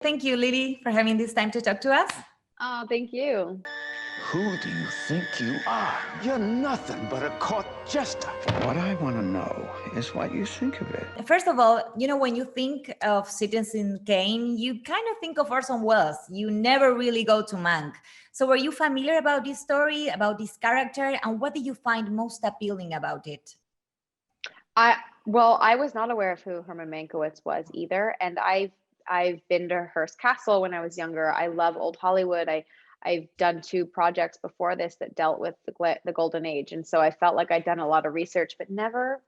Thank you, Lily, for having this time to talk to us. Oh, thank you. Who do you think you are? You're nothing but a court jester. What I want to know is what you think of it. First of all, when you think of Citizen Kane, you kind of think of Orson Welles. You never really go to Mank. So were you familiar about this story, about this character, and what did you find most appealing about it? I was not aware of who Herman Mankiewicz was either, and I've been to Hearst Castle when I was younger. I love old Hollywood. I've done 2 projects before this that dealt with the Golden Age, and so I felt like I'd done a lot of research, but never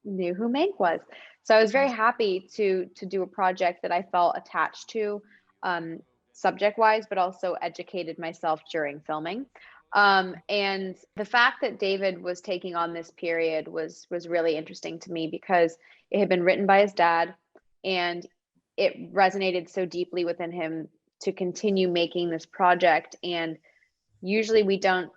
knew who Mank was. So I was very happy to do a project that I felt attached to, subject wise, but also educated myself during filming. And the fact that David was taking on this period was really interesting to me because it had been written by his dad, and it resonated so deeply within him to continue making this project. And usually we don't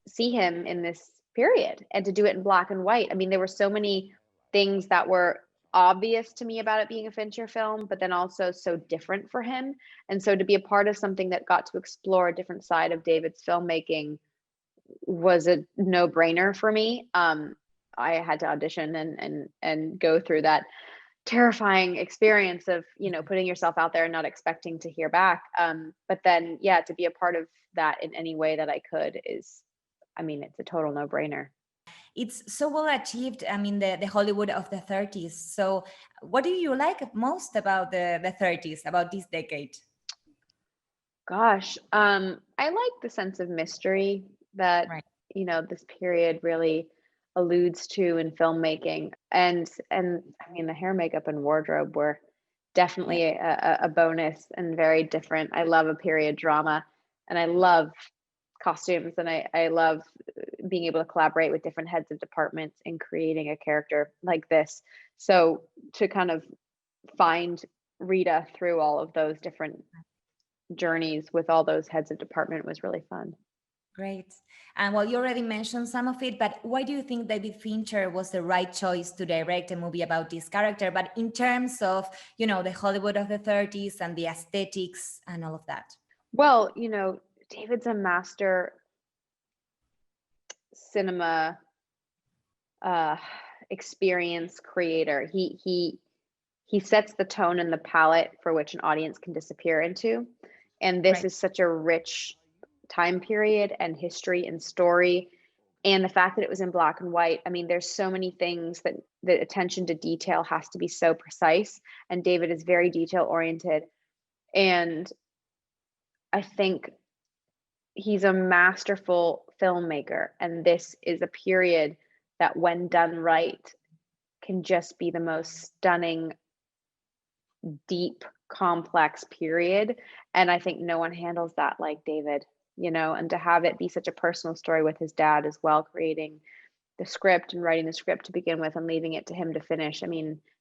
see him in this period, and to do it in black and white. I mean, there were so many things that were obvious to me about it being a Fincher film, but then also so different for him. And so to be a part of something that got to explore a different side of David's filmmaking was a no-brainer for me. I had to audition and go through that terrifying experience of putting yourself out there and not expecting to hear back. But then to be a part of that in any way that I could is, it's a total no-brainer. It's so well achieved. I mean, the Hollywood of the 30s. So what do you like most about the 30s, about this decade? Gosh, I like the sense of mystery that, Right. This period really alludes to in filmmaking. And the hair, makeup, and wardrobe were definitely a bonus and very different. I love a period drama, and I love costumes, and I love being able to collaborate with different heads of departments in creating a character like this. So to kind of find Rita through all of those different journeys with all those heads of department was really fun. Great. And well, you already mentioned some of it, but why do you think David Fincher was the right choice to direct a movie about this character? But in terms of, the Hollywood of the 30s and the aesthetics and all of that. Well, David's a master cinema experience creator. He sets the tone and the palette for which an audience can disappear into. And this Right. is such a rich time period and history and story. And the fact that it was in black and white, there's so many things that the attention to detail has to be so precise. And David is very detail oriented. And I think he's a masterful filmmaker. And this is a period that, when done right, can just be the most stunning, deep, complex period. And I think no one handles that like David, and to have it be such a personal story with his dad as well, creating the script and writing the script to begin with and leaving it to him to finish.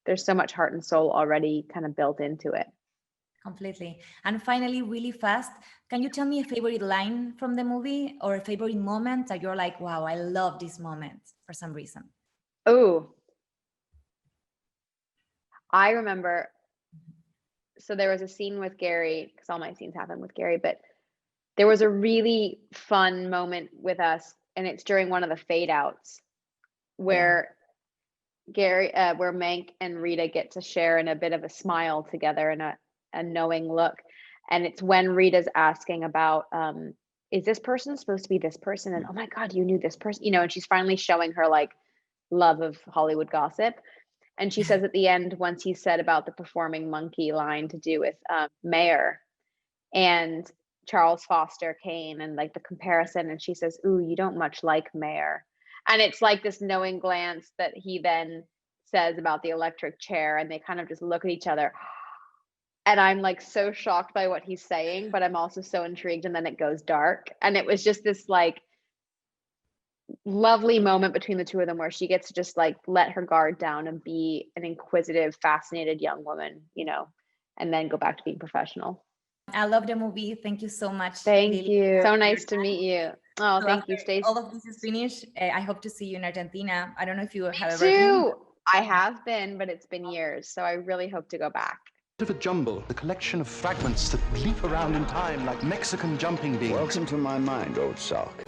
There's so much heart and soul already kind of built into it. Completely. And finally, really fast, can you tell me a favorite line from the movie or a favorite moment that you're like, wow, I love this moment for some reason? Oh, I remember. So there was a scene with Gary, because all my scenes happen with Gary, but there was a really fun moment with us, and it's during one of the fade outs where where Mank and Rita get to share in a bit of a smile together and a knowing look. And it's when Rita's asking about, is this person supposed to be this person? And, oh my God, you knew this person, and she's finally showing her like love of Hollywood gossip. And she says at the end, once he said about the performing monkey line to do with Mayer and Charles Foster Kane and like the comparison, and she says, ooh, you don't much like Mayer. And it's like this knowing glance that he then says about the electric chair, and they kind of just look at each other. And I'm like so shocked by what he's saying, but I'm also so intrigued, and then it goes dark. And it was just this like lovely moment between the two of them where she gets to just like let her guard down and be an inquisitive, fascinated young woman, and then go back to being professional. I love the movie. Thank you so much, Thank Lily. you. So nice to meet you. Oh, So thank you, after Stacey. all of this is finished, I hope to see you in Argentina. I don't know if you have ever been. Too. I have been, but it's been years. So I really hope to go back. of a jumble, a collection of fragments that leap around in time like Mexican jumping beans. Welcome to my mind, old sock.